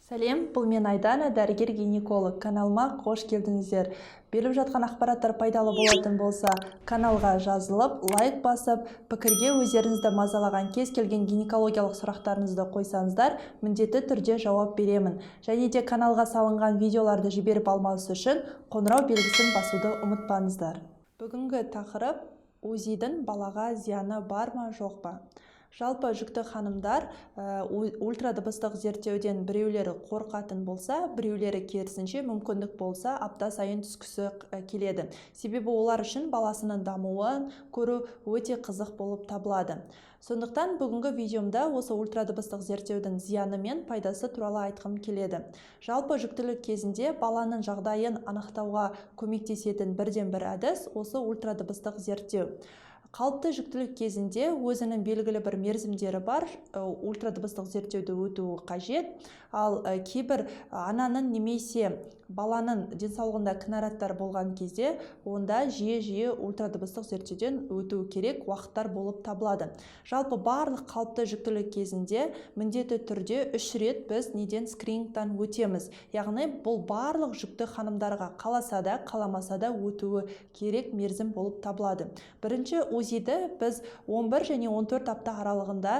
Сәлем, бұл мен Айдана, дәрігер-гинеколог. Каналыма қош келдіңіздер. Беріп жатқан ақпараттар пайдалы болатын болса, каналға жазылып, лайк басып, пікірге өздеріңізді мазалаған кез келген гинекологиялық сұрақтарыңызды қойсаңыздар, міндетті түрде жауап беремін. Және де каналға салынған видеоларды жіберіп алмас үшін қоңырау белгісін басуды ұмытпаңыздар. Бүгінгі тақырып УЗИ-дің балаға зияны бар ма, жоқ па? Жалпы жүкті ханымдар ультрадыбыстық зерттеуден біреулері қорқатын болса, біреулері керісінше мүмкіндік болса апта сайын түскісі келеді. Себебі олар үшін баласының дамуын көру өте қызық болып табылады. Сондықтан бүгінгі видеомда осы ультрадыбыстық зерттеудің зияны мен пайдасы туралы айтқым келеді. Жалпы жүктілік кезінде баланың жағдайын анықтауға көмектесетін бірден-бір әдіс осы ультрадыбыстық зерттеу. Қалыпты жүктілік кезінде өзінің белгілі бір мерзімдері бар, ультрадыбыстық зерттеуді өтуі қажет. Ал кейбір ананың немесе баланың денсаулығында кінараттар болған кезде, онда жиі ультрадыбыстық зерттеуден өтуі керек уақыттар болып табылады. Жалпы барлық қалыпты жүктілік кезінде міндетті түрде 3 рет біз неден скринингтан өтеміз. Яғни бұл барлық жүкті ханымдарға қаласа да, қаламаса да өтуі керек мерзім болып табылады. Бірінші УЗИ-ді біз 11 және 14 апта аралығында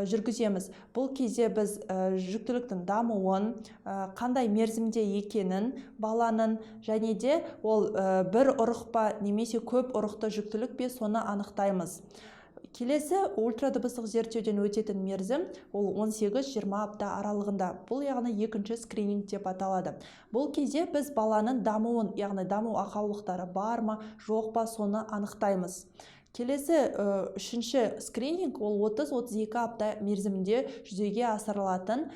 жүргіземіз. Бұл кезде біз жүктіліктің дамуын, қандай мерзімде екенін, баланың және де ол бір ұрық па немесе көп ұрықты жүктілік пе соны анықтаймыз. Келесі ультрадыбыстық зерттеуден өтетін мерзім ол 18-20 апта аралығында. Бұл яғни екінші скрининг деп аталады. Бұл кезде біз баланың дамуын, яғни даму ақаулықтары бар ма, жоқ па соны анықтаймыз. Келесі үшінші скрининг ол 30-32 апта мерзімінде жүзеге асырылатын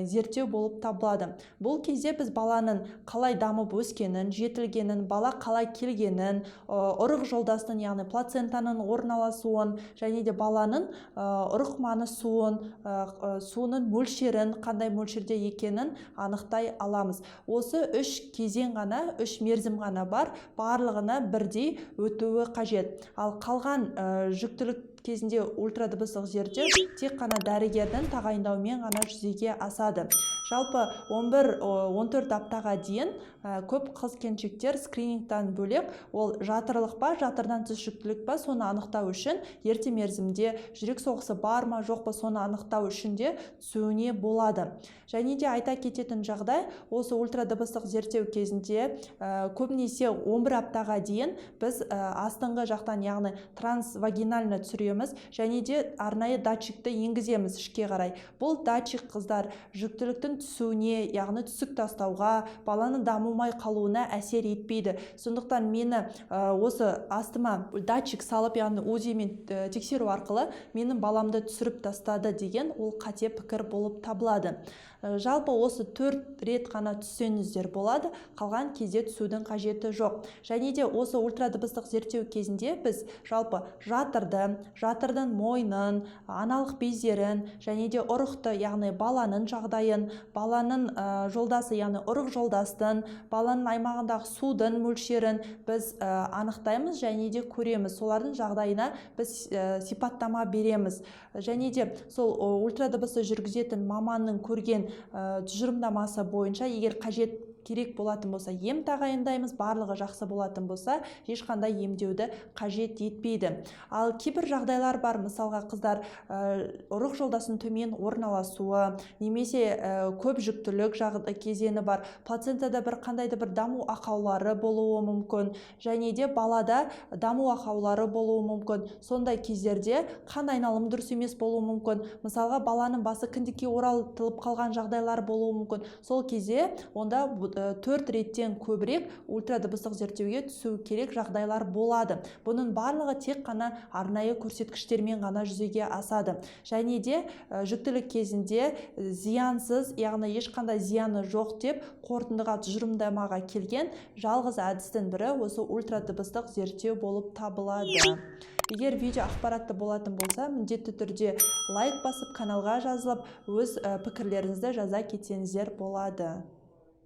зерттеу болып табылады. Бұл кезде біз баланың қалай дамып өскенін, жетілгенін, бала қалай келгенін, ұрық жолдасының, яғни плацентаның орналасуын, және де баланың ұрық маны суының мөлшерін, қандай мөлшерде екенін анықтай аламыз. Осы 3 кезең ғана, 3 мерзім ғана бар, барлығына бірдей өтуі қажет. Ал қалған жүктілік кезінде ультрадыбыстық зерттеу тек қана дәрігердің тағайындауымен ғана жүзеге асады. Жалпы 11-14 аптаға дейін көп қыз-келіншектер скринингтан бөлек ол жатырлық па, жатырдан тыс жүктілік па соны анықтау үшін ерте мерзімде жүрек соғысы бар ма, жоқ па соны анықтау үшін де түсуіне болады. Және де айта кететін жағдай, осы ультрадыбыстық зерттеу кезінде көбінесе 11 аптаға дейін біз астыңғы жақтан, яғни трансвагинально түсіреміз, және де арнайы датчикті енгіземіз ішке қарай. Бұл датчик қыздар жүктіліктің түсуіне, яғни түсік тастауға, баланың дамымай қалуына әсер етпейді. Сондықтан мені осы астыма датчик салып, яғни УЗИ-мен тексеру арқылы менің баламды түсіріп тастады деген ол қате пікір болып табылады. Жалпы осы 4 рет қана түссеңіздер болады, қалған кезде түсудің қажеті жоқ. Және де осы ультрадыбыстық зерттеу кезінде біз жалпы жатырдың мойнын, аналық бездерін, және де ұрықты, яғни баланың жағдайын, баланың жолдасы, яғни ұрық жолдастың, баланың аймағындағы судың мөлшерін біз анықтаймыз және де көреміз. Солардың жағдайына біз сипаттама береміз. Және де сол ультрадыбысты жүргізетін маманның көрген тұжырымдамасы бойынша, егер қажет керек болатын болса, ем тағайындаймыз, барлығы жақсы болатын болса, ешқандай емдеуді қажет етпейді. Ал кейбір жағдайлар бар, мысалға қыздар ұрық жолдасының төмен орналасуы, немесе көп жүктілік кезеңі бар, плацентада бір қандайды бір даму ақаулары болуы мүмкін, және де балада даму ақаулары болуы мүмкін. Сондай кездерде қан айналымы дұрыс емес болуы мүмкін. Мысалға баланың басы кіндікке оралтылып қалған жағдайлар болуы мүмкін. Сол кезде онда 4 реттен көбірек ультрадыбыстық зерттеуге түсу керек жағдайлар болады. Бұның барлығы тек қана арнайы көрсеткіштермен ғана жүзеге асады. Және де жүктілік кезінде зиянсыз, яғни ешқандай зияны жоқ деп қорытындыға тұжырымдамаға келген жалғыз әдістің бірі осы ультрадыбыстық зерттеу болып табылады. Егер видео ақпаратты болатын болса, міндетті түрде лайк басып, каналға жазылып, өз пікірлеріңізді жаза кетсеңіздер болады.